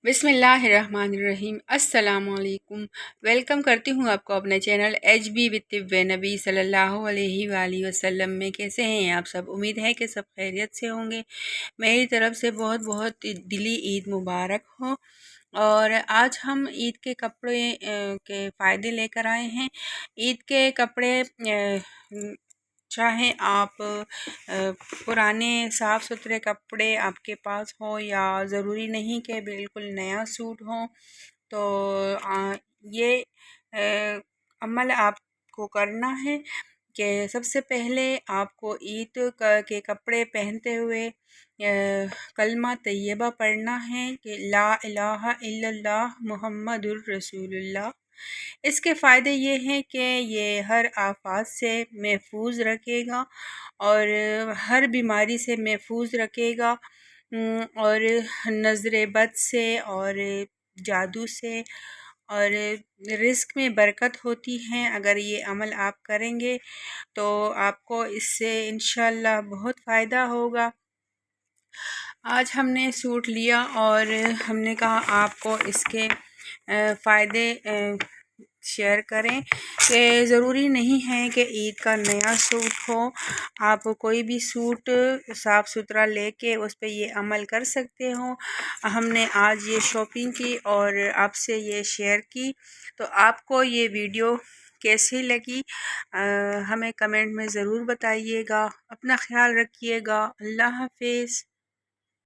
बिस्मिल्लाहिर्रहमानिर्रहीम। अस्सलाम वालेकुम। वेलकम करती हूँ आपको अपने चैनल HB विद तिब्बे नबी सल्लल्लाहु अलैहि वसल्लम में। कैसे हैं आप सब? उम्मीद है कि सब खैरियत से होंगे। मेरी तरफ से बहुत बहुत दिली ईद मुबारक हो। और आज हम ईद के कपड़े के फ़ायदे लेकर आए हैं। ईद के कपड़े चाहे आप पुराने साफ़ सुथरे कपड़े आपके पास हो या ज़रूरी नहीं कि बिल्कुल नया सूट हो, तो ये अमल आपको करना है कि सबसे पहले आपको ईद के कपड़े पहनते हुए कलमा तैयबा पढ़ना है कि ला इलाहा इल्लल्लाह मुहम्मदुर रसूलुल्लाह। इसके फ़ायदे ये हैं कि ये हर आफत से महफूज रखेगा और हर बीमारी से महफूज रखेगा, और नज़र बद से और जादू से और रिस्क में बरकत होती है। अगर ये अमल आप करेंगे तो आपको इससे इंशाल्लाह बहुत फ़ायदा होगा। आज हमने सूट लिया और हमने कहा आपको इसके फ़ायदे शेयर करें कि ज़रूरी नहीं है कि ईद का नया सूट हो। आप कोई भी सूट साफ़ सुथरा लेके उस पे ये अमल कर सकते हो। हमने आज ये शॉपिंग की और आपसे ये शेयर की, तो आपको ये वीडियो कैसी लगी हमें कमेंट में ज़रूर बताइएगा। अपना ख्याल रखिएगा। अल्लाह हाफिज़।